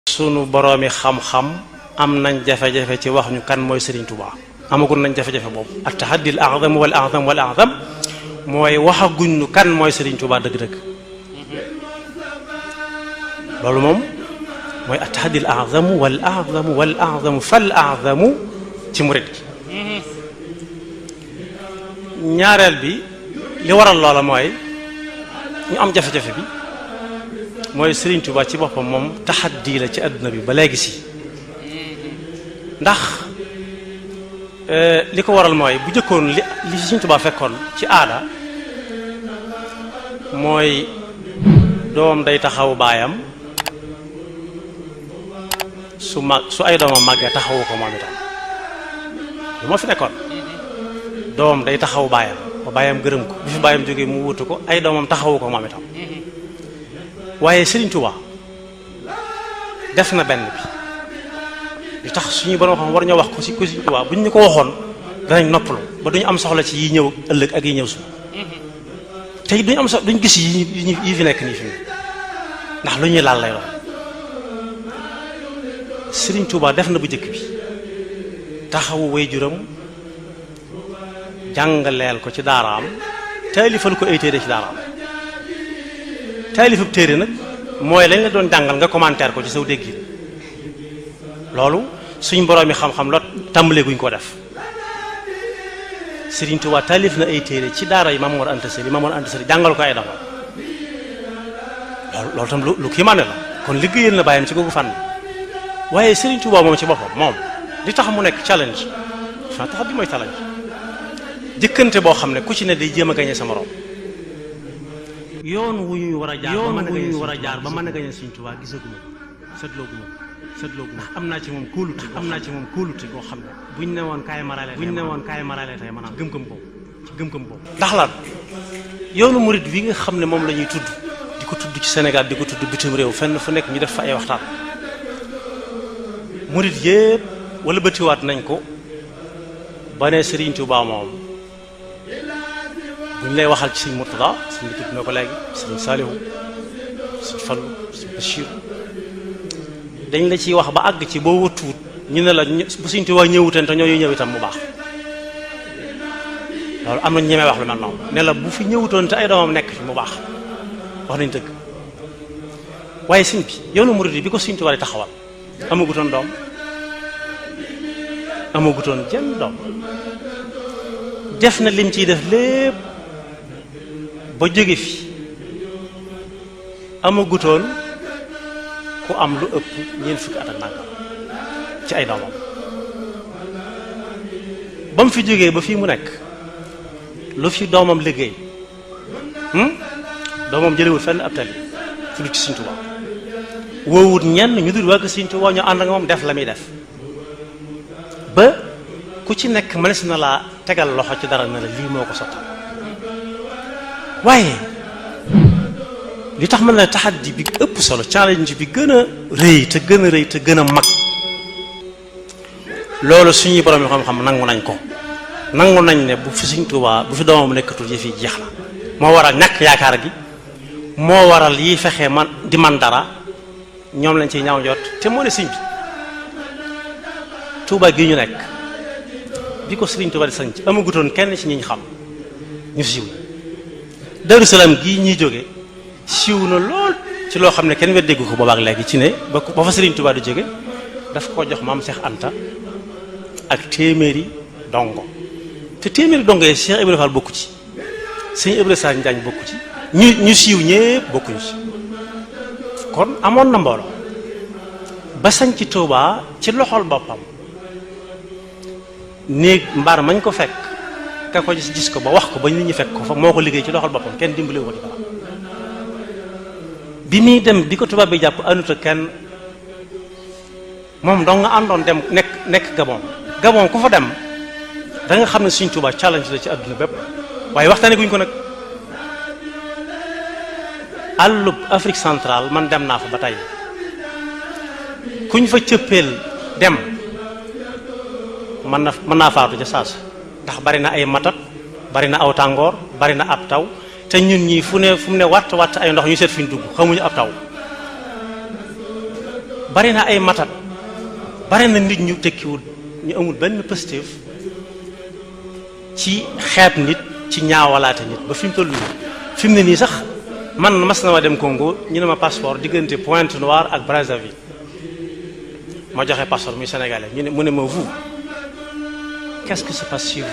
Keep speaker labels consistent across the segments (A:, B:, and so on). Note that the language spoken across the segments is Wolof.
A: sunu boroomi xam-xam am nañ jafe-jafe ci wax ñu kan mooy Serigne Touba amagul nañ jafe-jafe boobu at tahaddil a'zam wal a'zam wal a'zam mooy waxaguñ ñu kan mooy Serigne Touba dëgg-dëgg loolu moom mooy at tahaddil a'zam wal a'zam wal a'zam fal a'zam ci murid gi ñaareel bi li waral loola mooy ñu am jafe-jafe bi mooy Serigne Touba ci boppam moom taxaddi la ci àdduna bi ba léegi si ndax li ko waral mooy bu jëkkoon li Serigne Touba fekkoon ci aada mooy doom day taxaw baayam su ay doomam màggee taxawu ko moom itam lu moo fi nekkoon doom day taxaw baayam ba baayam gërëm ko bu fi baayam jógee mu wutu ko ay doomam taxawu ko moom itam waaye Serigne Touba def na benn bi li tax suñu borom xam war ñoo wax ko ci Serigne Touba buñ ñu ko waxoon danañ noppalu ba duñu am soxla ci yi ñëw ëllëg ak yi ñëw su te duñu am soxla duñ gis yi fi nekk nii fi ndax lu ñuy laal lay doon Serigne Touba def na bu njëkk bi taxawu waajuram jàngaleel ko ci daaraam taalifal ko ay téere ci daaraam taalifab téere nag mooy lañ la doon jàngal nga commentaire ko ci saw dégg loolu suñ boroomi xam-xam la tàmbalee guñ ko def Serigne Touba taalif na ay téere ci daara yi Maam Mor Anta Sali jàngal ko ay dama loolu tam lu kii maane la kon liggéeyal na bàyyam ci googu fànn waaye Serigne Touba moom ci boppam moom li tax mu nekk challenge fa tax bi mooy challenge jëkkante boo xam ne ku ci ne day jéem a gañe sa morom yoon wu ñu war a jaar ba mën a gañe Serigne Touba gisaguma seetloo gu ma am naa ci moom kóolute boo xam ne buñ ne woon kaay marale tey maanaam gëm-gëm boobu ndax lan yoonu murid wi nga xam ne moom la ñuy tudd di ko tudd ci Sénégal di ko tudd bitim réew fenn fu nekk ñu def fa ay waxtaan murid yépp wala bëtiwaat nañ ko ba ne Serigne Touba moom bu ñu lay waxal ci Serigne Mourtada suñu tudd na ko léegi Serigne Saliou Serigne Fallou Serigne Bachir dañ la ciy wax ba àgg ci boo wëtuwut ñu ne la bu Serigne Touba ñëwuteen te ñooñu ñëw itam mu baax loolu am nañ ñemee wax lu mel noonu ne la bu fi ñëwutoon te ay doomam nekk fi mu baax wax nañ dëgg waaye sëñ bi yoonu murid bi ko Serigne Touba di taxawal amagutoon doom amagutoon jenn doom def na lim ciy def lépp ba jóge fi amagutoon ku am lu ëpp ñeent fukki at ak nangam ci ay doomam ba mu fi jógee ba fii mu nekk lu fi doomam liggéey doomam jëlewut fenn ab tali fu lu ci Serigne Touba woowut ñenn ñu dul wàgg Serigne Touba ñu ànd ak moom def la muy def ba ku ci nekk mënees na laa tegal loxo ci dara na la lii moo ko sotti waaye li tax mën na taxaddi bi ëpp solo challenge bi gën a rëy te gën a mag loolu suñuy borom yoo xam-xam nangu nañ ko nangu nañ ne bu fi Serigne Touba bu fi doomam nekkatul yëf yi jeex na moo waral ñàkk yaakaar gi moo waral yi fexe man di man dara ñoom lañ ciy ñaaw jot te moo ne Serigne bi Touba gi ñu nekk bi ko Serigne Touba di sanc amagutoon kenn ci ñi ñu xam ñu siiw Darou Salaam gii ñuy jóge siiw na lool ci loo xam ne kenn weddeegu ko boobaak léegi ci ne ba fa Serigne Touba di jóge daf ko jox maam Cheikh Anta ak téeméeri dongo te téeméeri dongo yi Cheikh Ibrahima Fall bokku ci Sëñ Ibrahima Sall Njaañ bokku ci ñu siiw ñépp bokkuñu ci kon amoon na mbooloo ba sanc Touba ci loxol boppam néeg mbaar mañ ko fekk ka ko gis ko ba wax ko ba nit ñi fekk ko fa moo ko liggéey ci loxol boppam kenn dimbaliwu ko ci dara bi muy dem bi ko tubaab bi jàpp àndut ak kenn moom dong nga àndoon dem nekk Gabon ku fa dem da nga xam ne Serigne Touba challenge la ci àdduna bépp waaye waxtaane guñ ko nag àllub Afrique centrale man dem naa fa ba tey kuñ fa cëppeel dem mën naa faatu ca saas ndax bari na ay matat bari na aw tàngoor bari na ab taw te ñun ñii fu mu ne watt ay ndox ñu seet fi ñu dugg xamuñu ab taw bari na ay matat bari na nit ñu tekkiwul ñu amul benn positif ci xeeb nit ci ñaawalaate nit ba fi mu toll nii fi mu ne nii sax man mas na ma dem Congo ñu ne ma passeport diggante Pointe-Noire ak Brazzaville ma joxe passeport muy sénégalais ñu ne mu ne ma vous qu'est-ce que se passe chez vous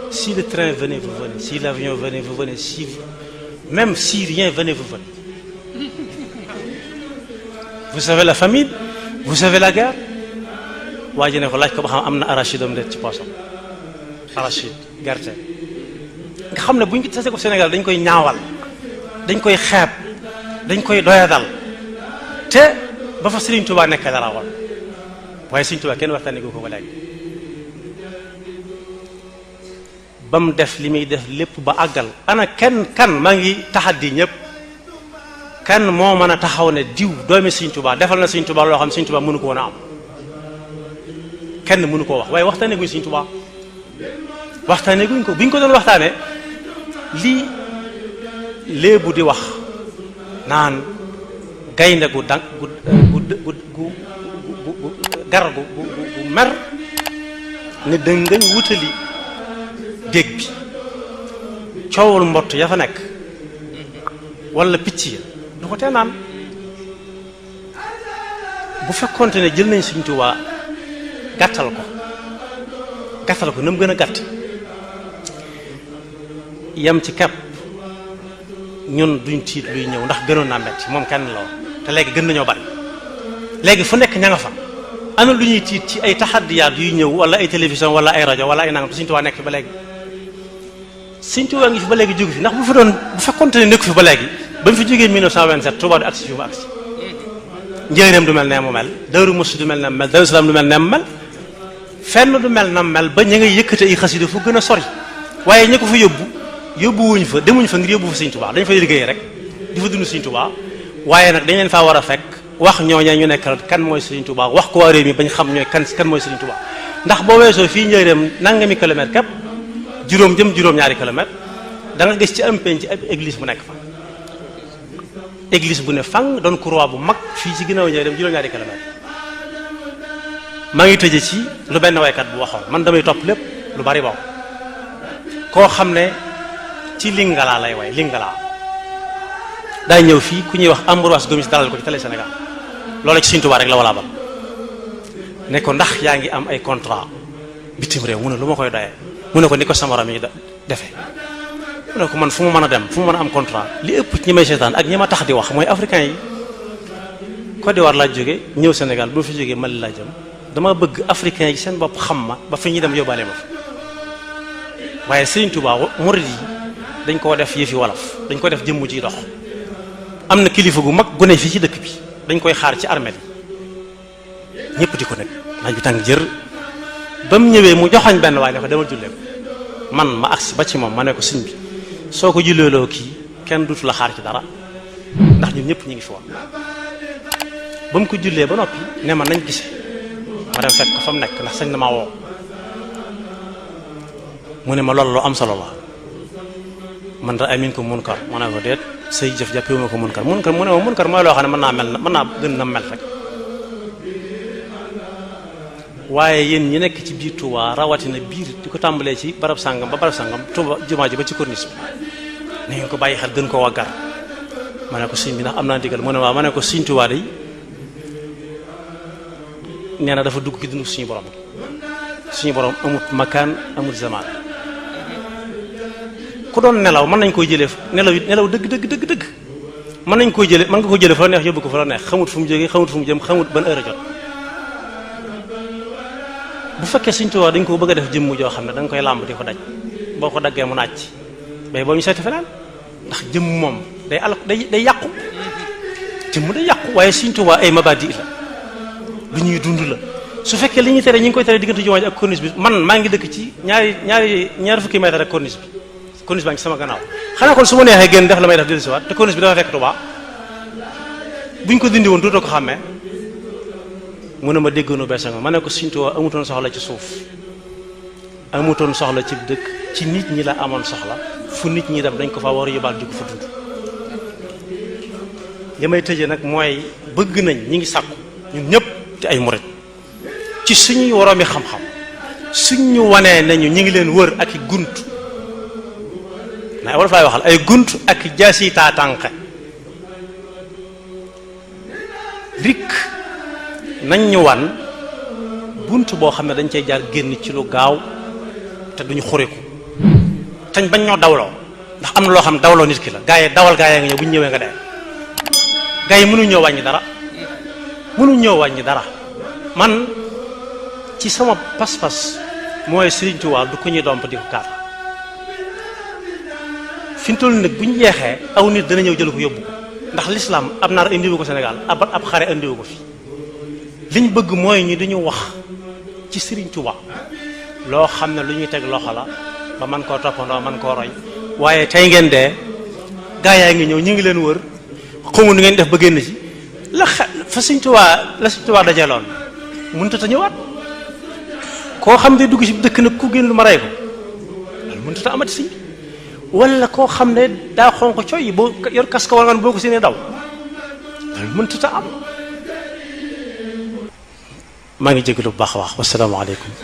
A: si le train venait vous venez si l'avion venait vous venez si même si rien venait vous venez vous savez la famine vous savez la guerre waa ji ne ko laaj ko ba xam am na arachide am ci poosam arachide gerte nga xam ne buñ ko tasee ko Sénégal dañ koy ñaawal dañ koy xeeb dañ koy doyadal te ba fa Serigne Touba nekk dara woon waaye Serigne Touba kenn waxtaanee ko ba léegi ba mu def li muy def lépp ba àggal ana kan maa ngi taxaddi ñëpp kan moo mën a taxaw ne diw doomi Serigne Touba defal na Serigne Touba loo xam Serigne Touba mënu ko woon a am kenn mënu koo wax waaye waxtaanee guñ Serigne Touba waxtaanee guñ ko biñ ko doon waxtaanee lii léebu di wax naan gaynde gu dang gu gar gu mer ne dëngañ wutali dégg bi coowul mbott ya fa nekk wala picc ya du ko tee naan bu fekkonte ne jël nañ Sëriñ Tuubaa gàttal ko na mu gën a gàtt yem ci kepp ñun duñ tiit luy ñëw ndax gënoon naa metti moom kenn la woon te léegi gën nañoo bari léegi fu nekk ña nga fa ana lu ñuy tiit ci ay taxaddiyaat yuy ñëw wala ay télévision wala ay rajo wala ay nangam te Sëriñ Tuubaa nekk fi ba léegi Sëriñ Tuubaa ngi fi ba léegi jógu fi ndax bu fekkonte ne nekk fi ba léegi ba mu fi jógee 1927 Tuubaa du agsi fi mu agsi njëriñam du mel ne mu mel Daaru Muxti du mel ne mu mel Daaru Salaam du mel ne mu mel fenn du mel na mu mel ba ña ngay yëkkate ay xasida fu gën a sori waaye ña ko fa yóbbuwuñ fa demuñ fa ngir yóbbu fa Sëriñ Tuubaa dañ fay liggéey rek di fa dund Sëriñ Tuubaa waaye nag dañ leen faa war a fekk wax ñooña ñu nekkal kan mooy Sëriñ Tuubaa wax ko waa réew mi bañ xam ñooy kan mooy Sëriñ Tuubaa ndax boo weesoo fii njëriñam nangami kilomètre képp juróom-ñaari kilomètre da nga gis ci am penc ab église bu nekk fa église bu ne fang doon croix bu mag fii ci ginnaaw njëriñam juróom-ñaari kilomètre maa ngi tëje ci lu benn waykat bu waxoon man damay topp lépp lu bari bokk koo xam ne ci Lingala lay way Lingala daay ñëw fii ku ñuy wax Ambroise Gomis dalal ko ci télé Sénégal loolu ci Sëriñ Tuubaa rek la wala bal ne ko ndax yaa ngi am ay contrat bitim réew mu ne lu ma koy doyee mu ne ko ni ko sama ram yi defee mu ne ko man fu mu mën a dem fu mu mën a am contrat li ëpp ci ñi may seetaan ak ñi ma tax di wax mooy africain yi Côte d'Ivoire laa jóge ñëw Sénégal bu fi jógee Mali laa jëm dama bëgg africain yi seen bopp xam ma ba fi ñuy dem yóbbaale ma fa waaye Sëriñ Tuubaa murid yi dañ koo def yëfi wolof dañ ko def jëmm ciy dox am na kilifa gu mag gu ne fii ci dëkk bi dañ koy xaar ci armée yi ñëpp di ko nekk naaj bi tàng jër ba mu ñëwee mu joxoñ benn waaye ne ko demal jullee ko man ma agsi ba ci moom ma ne ko sëñ bi soo ko julleeloo kii kenn duutu la xaar ci dara ndax ñun ñëpp ñu ngi fi woon ba mu ko jullee ba noppi ne ma nañ gise ma dem fekk ko fa mu nekk ndax sañ na maa woo mu ne ma loolu lu am solo la man da amin ko munkar ma ne ko déet say jëf jàppee ma ko munkar mu ne ma munkar mooy loo xam ne mën naa gën na mel rek waaye yéen ñi nekk ci biir Touba rawatina biir di ko tàmbalee ci barab sàngam ba barab sàngam Touba jumaa ji ba ci corniche bi na ngeen ko bàyyi xel gën koo waggar ma ne ko sëñ bi ndax am naa ndigal mu ne waaw ma ne ko sëñ Touba day nee na dafa dugg ci dundu suñu borom amut makaan amut zamaan ku doon nelaw mën nañ koy jëlee nelaw dëgg mën nañ koy jëlee mën nga ko jëlee fa la neex yóbbu ko fa la neex xamut fu mu jógee xamut fu mu jëm xamut ban heure jot bu fekkee Sëriñ Tuubaa dañ ko bëgg a def jëmm joo xam ne da nga koy làmb di ko daj boo ko daggee mu naaj bay boo ñu seeti feneen ndax jëmm moom day yàqu jëmm day yàqu waaye Sëriñ Tuubaa ay mabadi la lu ñuy dund la su fekkee li ñuy tere ñi ngi koy tere diggante jumaa ji ak corniche bi man maa ngi dëkk ci ñaari fukki mètre ak corniche baa ngi ci sama gannaaw xanaa kon su ma neexee génn def la may def dellusiwaat te corniche bi dafa fekk Tuubaa buñ ko dindi woon dootoo ko xàmmee mu ne ma déggoonu bees nga ma ne ko Sëriñ Tuubaa amutoon soxla ci suuf amutoon soxla ci dëkk ci nit ñi la amoon soxla fu nit ñi dem dañ ko fa war a yóbbaal di ko fa dund li may tëje nag mooy bëgg nañ ñi ngi sàkku ñun ñëpp ci ay murit ci suñuy woroomi xam-xam suñ ñu wanee nañu ñi ngi leen wër ak i gunt na wala fay waxal ay gunt ak jaasi taatànqe rik nañ ñu wan bunt boo xam ne dañ cay jaar génn ci lu gaaw te duñu xuriku tañ bañ ñoo dawloo ndax am na loo xam ne dawloo nit ki la gaa yi dawal gaa yi nga ñëw bu ñu ñëwee nga dee gaa yi mënuñ ñoo wàññi dara mënuñ ñoo wàññi dara man ci sama pas-pas mooy Sëriñ Tuubaa du ko ñuy domp di ko kaar fi mu toll nag bu ñu jeexee aw nit dana ñëw jël ko yóbbu ko ndax l'islam ab naar indiwu ko Sénégal ab xare indiwu ko fi liñ bëgg mooy ñi duñu wax ci Sëriñ Tuubaa loo xam ne lu ñuy teg loxo la ba man koo toppandoo man koo roy waaye tey ngeen dee gaa yaa ngi ñëw ñu ngi leen wër xamu nu ngeen def ba génn ci la fa Sëriñ Tuubaa dajeeloon mënut a ñëwaat koo xam ne dugg ci dëkk nag ku génn lu ma rey ko loolu mënut a amati si wala koo xam ne daa xonq coy boo yor casque war nga boo ko séenee daw loolu mënut a am. maa ngi jégalu bu baax a wax wasalaamaaleykum.